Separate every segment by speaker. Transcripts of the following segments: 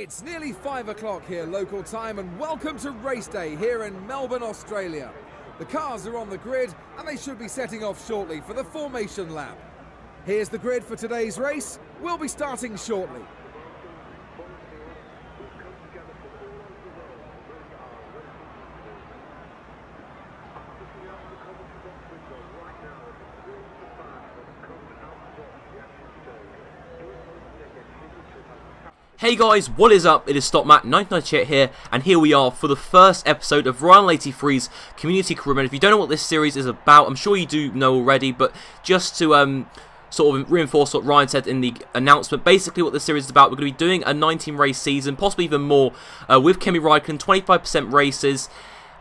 Speaker 1: It's nearly 5 o'clock here local time, and welcome to race day here in Melbourne, Australia. The cars are on the grid and they should be setting off shortly for the formation lap. Here's the grid for today's race. We'll be starting shortly.
Speaker 2: Hey guys, what is up? It is Stopmat1998 here, and here we are for the first episode of Ryan 83's Community Crew. And if you don't know what this series is about, I'm sure you do know already, but just to sort of reinforce what Ryan said in the announcement, basically what this series is about, we're going to be doing a 19 race season, possibly even more, with Kimi Raikkonen, 25% races.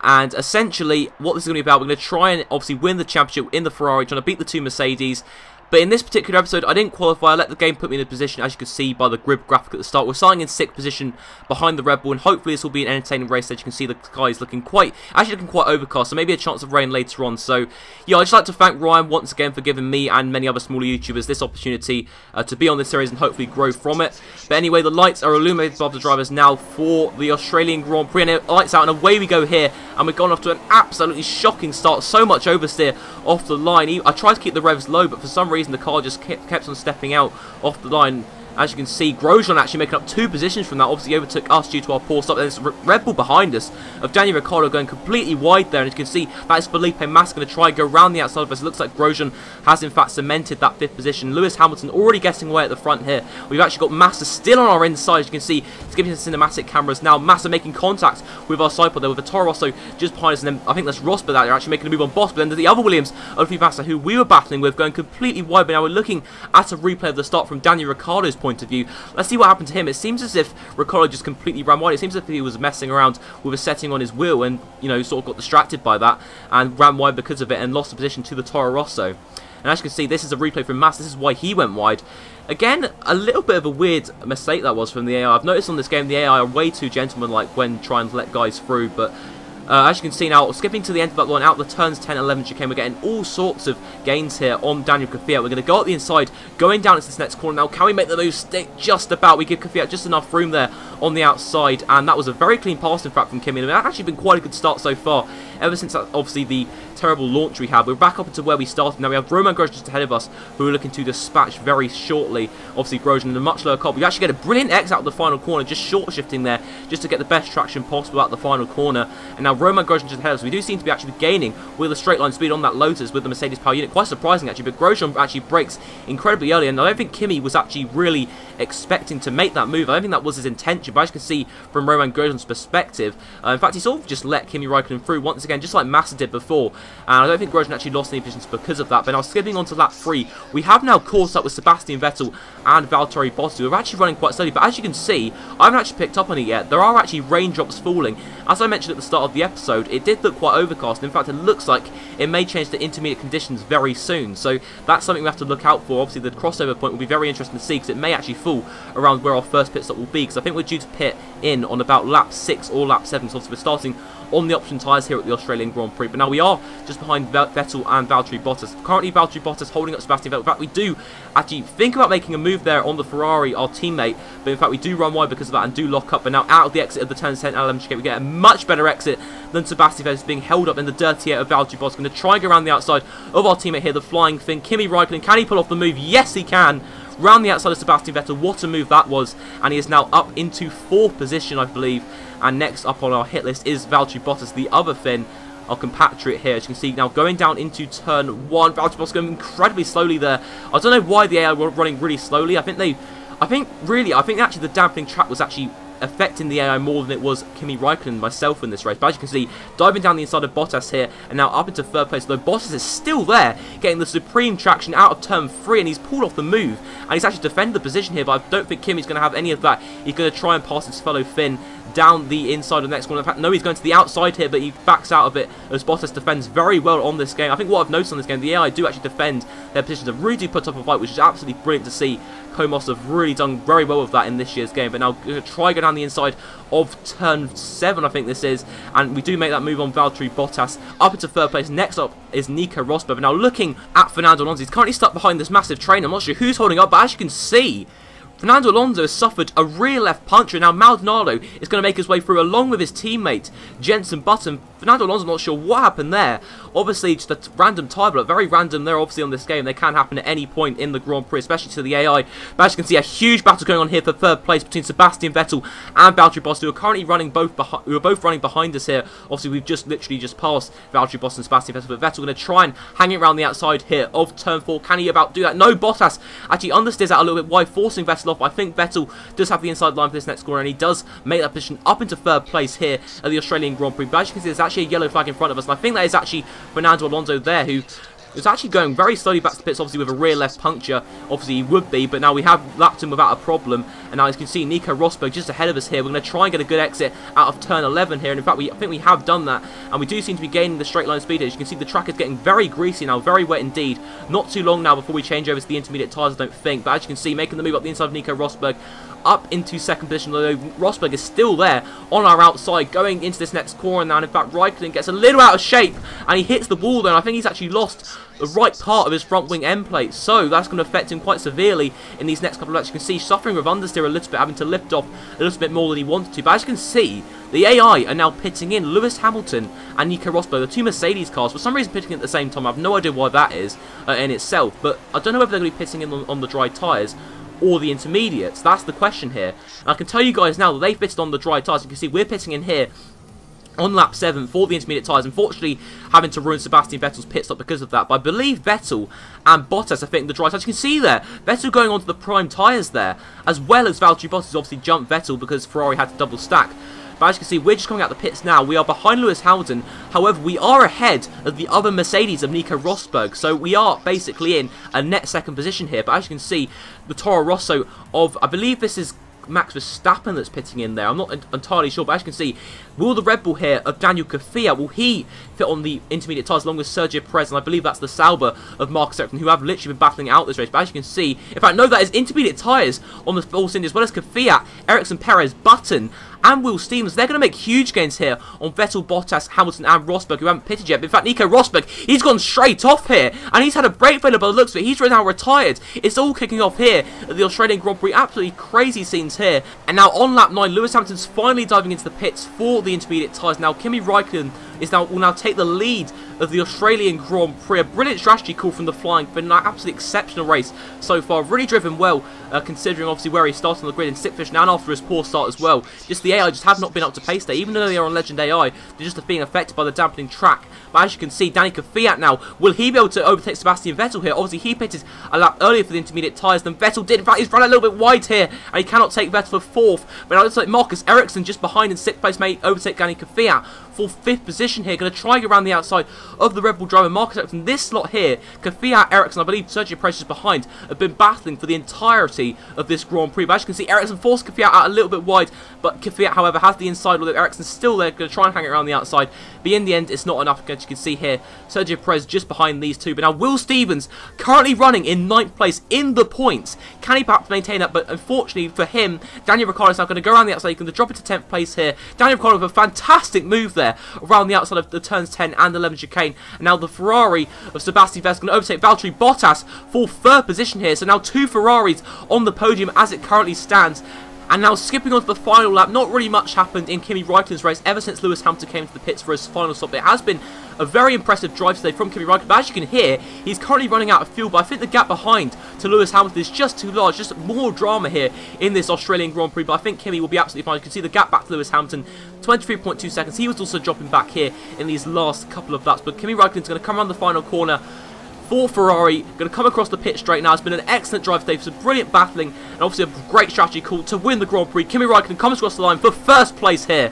Speaker 2: And essentially, what this is going to be about, we're going to try and obviously win the championship in the Ferrari, trying to beat the two Mercedes. But in this particular episode, I didn't qualify. I let the game put me in a position, as you can see by the grid graphic at the start. We're starting in 6th position behind the Red Bull, and hopefully this will be an entertaining race. As you can see, the sky is looking quite overcast, so maybe a chance of rain later on. So, yeah, I'd just like to thank Ryan once again for giving me and many other smaller YouTubers this opportunity to be on this series and hopefully grow from it. But anyway, the lights are illuminated above the drivers now for the Australian Grand Prix, and it lights out, and away we go here. And we've gone off to an absolutely shocking start. So much oversteer off the line. I tried to keep the revs low, but for some reason the car just kept on stepping out off the line. As you can see, Grosjean actually making up 2 positions from that. Obviously overtook us due to our poor stop. There's Red Bull behind us of Daniel Ricciardo going completely wide there. And as you can see, that is Felipe Massa going to try and go around the outside of us. It looks like Grosjean has in fact cemented that 5th position. Lewis Hamilton already getting away at the front here. We've actually got Massa still on our inside. As you can see, it's giving us cinematic cameras now. Massa making contact with our side pod there with the Toro Rosso just behind us. And then I think that's Rosberg that they're actually making a move on Boss. But then the other Williams, Felipe Massa, who we were battling with, going completely wide. But now we're looking at a replay of the start from Daniel Ricciardo's point of view. Let's see what happened to him. It seems as if Ricciardo just completely ran wide. It seems as if he was messing around with a setting on his wheel and, you know, sort of got distracted by that and ran wide because of it and lost the position to the Toro Rosso. And as you can see, this is a replay from Massa. This is why he went wide. Again, a little bit of a weird mistake that was from the AI. I've noticed on this game the AI are way too gentlemanlike when trying to let guys through, but as you can see now, skipping to the end of that line, out the turns 10 and 11 chicane, we're getting all sorts of gains here on Daniel Kvyat. We're going to go up the inside, going down into this next corner now. Can we make the move stick just about? We give Kvyat just enough room there on the outside, and that was a very clean pass, in fact, from Kimi. And it's actually been quite a good start so far, ever since obviously the terrible launch we had. We're back up into where we started. Now we have Romain Grosjean just ahead of us, who we're looking to dispatch very shortly. Obviously Grosjean in a much lower car. We actually get a brilliant X out of the final corner, just short shifting there, just to get the best traction possible at the final corner. And now Romain Grosjean just ahead of us. We do seem to be actually gaining with a straight line speed on that Lotus with the Mercedes power unit. Quite surprising actually, but Grosjean actually brakes incredibly early, and I don't think Kimi was actually really expecting to make that move. I don't think that was his intention, but as you can see from Romain Grosjean's perspective, in fact he sort of just let Kimi Raikkonen through once again, just like Massa did before, and I don't think Grosjean actually lost any positions because of that. But now skipping on to lap 3, we have now caught up with Sebastian Vettel and Valtteri Bottas, who are actually running quite slowly, but as you can see, I haven't actually picked up on it yet, there are actually raindrops falling. As I mentioned at the start of the episode, it did look quite overcast. In fact, it looks like it may change to intermediate conditions very soon, so that's something we have to look out for. Obviously the crossover point will be very interesting to see, because it may actually fall around where our first pit stop will be, because I think we're due to pit in on about lap 6 or lap 7, so obviously we're starting on the option tyres here at the Australian Grand Prix. But now we are just behind Vettel and Valtteri Bottas. Currently Valtteri Bottas holding up Sebastian Vettel. In fact, we do actually think about making a move there on the Ferrari, our teammate, but in fact we do run wide because of that and do lock up. And now out of the exit of the turn 10 and 11 chicane, we get a much better exit than Sebastian Vettel, being held up in the dirty air of Valtteri Bottas. Going to try and go around the outside of our teammate here, the flying Finn, Kimi Raikkonen. Can he pull off the move? Yes, he can. Round the outside of Sebastian Vettel. What a move that was. And he is now up into 4th position, I believe. And next up on our hit list is Valtteri Bottas, the other Finn, our compatriot here. As you can see, now going down into turn 1. Valtteri Bottas going incredibly slowly there. I don't know why the AI were running really slowly. I think actually the dampening track was actually affecting the AI more than it was Kimi Raikkonen and myself in this race. But as you can see, diving down the inside of Bottas here, and now up into 3rd place, though Bottas is still there, getting the supreme traction out of turn 3, and he's pulled off the move, and he's actually defended the position here, but I don't think Kimi's going to have any of that. He's going to try and pass his fellow Finn down the inside of the next corner. In fact, no, he's going to the outside here, but he backs out of it as Bottas defends very well on this game. I think what I've noticed on this game, the AI do actually defend their positions and really do put up a fight, which is absolutely brilliant to see. Komos have really done very well with that in this year's game. But now going to try go down the inside of turn 7, I think this is, and we do make that move on Valtteri Bottas up into 3rd place. Next up is Nico Rosberg. But now looking at Fernando Alonso, he's currently stuck behind this massive train. I'm not sure who's holding up, but as you can see, Fernando Alonso has suffered a rear left puncture. Now Maldonado is going to make his way through along with his teammate Jenson Button. Fernando Alonso not sure what happened there. Obviously just a random tyre block, very random there obviously on this game. They can happen at any point in the Grand Prix, especially to the AI. But as you can see, a huge battle going on here for third place between Sebastian Vettel and Valtteri Bottas, who are currently running both running behind us here. Obviously we've just literally just passed Valtteri Bottas and Sebastian Vettel, but Vettel going to try and hang it around the outside here of turn 4. Can he about do that? No, Bottas actually understeers out a little bit wide, forcing Vettel off. I think Vettel does have the inside line for this next corner, and he does make that position up into third place here at the Australian Grand Prix. But as you can see, there's actually a yellow flag in front of us, and I think that is actually Fernando Alonso there, who is actually going very slowly back to the pits, obviously with a rear left puncture. Obviously he would be, but now we have lapped him without a problem. And now as you can see, Nico Rosberg just ahead of us here. We're going to try and get a good exit out of turn 11 here, and in fact I think we have done that, and we do seem to be gaining the straight line speed here. As you can see, the track is getting very greasy now, very wet indeed. Not too long now before we change over to the intermediate tyres, I don't think, but as you can see, making the move up the inside of Nico Rosberg, up into second position, although Rosberg is still there on our outside going into this next corner now. And in fact, Raikkonen gets a little out of shape and he hits the wall there, and I think he's actually lost the right part of his front wing end plate, so that's going to affect him quite severely in these next couple of laps. You can see suffering with understeer a little bit, having to lift off a little bit more than he wanted to. But as you can see, the AI are now pitting in Lewis Hamilton and Nico Rosberg, the two Mercedes cars, for some reason pitting at the same time. I have no idea why that is in itself, but I don't know whether they're going to be pitting in on the dry tyres or the intermediates. That's the question here. And I can tell you guys now that they've pitted on the dry tyres. You can see we're pitting in here on lap 7 for the intermediate tyres, unfortunately having to ruin Sebastian Vettel's pit stop because of that. But I believe Vettel and Bottas, I think, the dry tyres. You can see there, Vettel going onto the prime tyres there, as well as Valtteri Bottas obviously jumped Vettel because Ferrari had to double stack. But as you can see, we're just coming out the pits now. We are behind Lewis Hamilton. However, we are ahead of the other Mercedes of Nico Rosberg. So we are basically in a net second position here. But as you can see, the Toro Rosso of, I believe this is Max Verstappen that's pitting in there. I'm not entirely sure, but as you can see, will the Red Bull here of Daniel Kvyat, will he fit on the intermediate tyres along with Sergio Perez? And I believe that's the Sauber of Marcus Ericsson, who have literally been battling out this race. But as you can see, in fact, no, that is intermediate tyres on the Force India, as well as Kvyat, Ericsson, Perez, Button, and Will Stevens. They're going to make huge gains here on Vettel, Bottas, Hamilton, and Rosberg, who haven't pitted yet. But in fact, Nico Rosberg, he's gone straight off here, and he's had a brake failure by the looks of it. He's now retired. It's all kicking off here at the Australian Grand Prix. Absolutely crazy scenes here. And now on lap 9, Lewis Hamilton's finally diving into the pits for the intermediate tyres. Now Kimi Raikkonen will now take the lead of the Australian Grand Prix. A brilliant strategy call from the Flying, but an absolutely exceptional race so far. Really driven well, considering obviously where he started on the grid in 6th position and after his poor start as well. Just the AI just have not been up to pace there. Even though they are on Legend AI, they're just being affected by the dampening track. But as you can see, Danny Kvyat now, will he be able to overtake Sebastian Vettel here? Obviously, he pitted a lap earlier for the intermediate tyres than Vettel did. In fact, he's run a little bit wide here, and he cannot take Vettel for 4th. But it looks like Marcus Ericsson just behind in 6th place may overtake Danny Kvyat for 5th position here. Going to try and get around the outside of the Red Bull driver, Marcus Ericsson. This slot here, Kvyat, Ericsson, I believe Sergio Perez is behind, have been battling for the entirety of this Grand Prix. But as you can see, Ericsson forced Kvyat out a little bit wide, but Kvyat, however, has the inside, although Ericsson's still there, going to try and hang it around the outside. But in the end, it's not enough, as you can see here. Sergio Perez just behind these two. But now Will Stevens currently running in 9th place in the points. Can he perhaps maintain that? But unfortunately for him, Daniel Ricciardo is now going to go around the outside. He's going to drop into 10th place here. Daniel Ricciardo with a fantastic move there around the outside of the turns 10 and 11 chicane. And now the Ferrari of Sebastian Vettel is going to overtake Valtteri Bottas for 3rd position here. So now 2 Ferraris on the podium as it currently stands. And now skipping on to the final lap, not really much happened in Kimi Raikkonen's race ever since Lewis Hamilton came to the pits for his final stop. It has been a very impressive drive today from Kimi Raikkonen, but as you can hear, he's currently running out of fuel. But I think the gap behind to Lewis Hamilton is just too large, just more drama here in this Australian Grand Prix. But I think Kimi will be absolutely fine. You can see the gap back to Lewis Hamilton, 23.2 seconds. He was also dropping back here in these last couple of laps. But Kimi Raikkonen's going to come around the final corner for Ferrari, going to come across the pit straight now. It's been an excellent drive today for some brilliant battling and obviously a great strategy call to win the Grand Prix. Kimi Raikkonen comes across the line for 1st place here.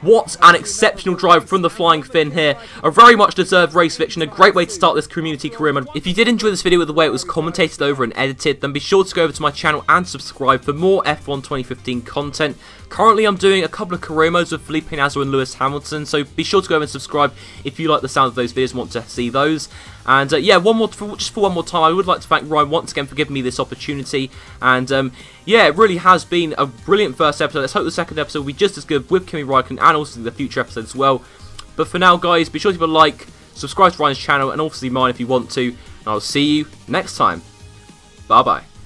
Speaker 2: What an exceptional drive from the Flying Finn here. A very much deserved race victory, a great way to start this community career mode. If you did enjoy this video with the way it was commentated over and edited, then be sure to go over to my channel and subscribe for more F1 2015 content. Currently I'm doing a couple of career modes with Felipe Nasr and Lewis Hamilton, so be sure to go over and subscribe if you like the sound of those videos and want to see those. And yeah, just for one more time, I would like to thank Ryan once again for giving me this opportunity. And yeah, it really has been a brilliant first episode. Let's hope the second episode will be just as good with Kimi Raikkonen and also the future episodes as well. But for now, guys, be sure to leave a like, subscribe to Ryan's channel, and obviously mine if you want to. And I'll see you next time. Bye-bye.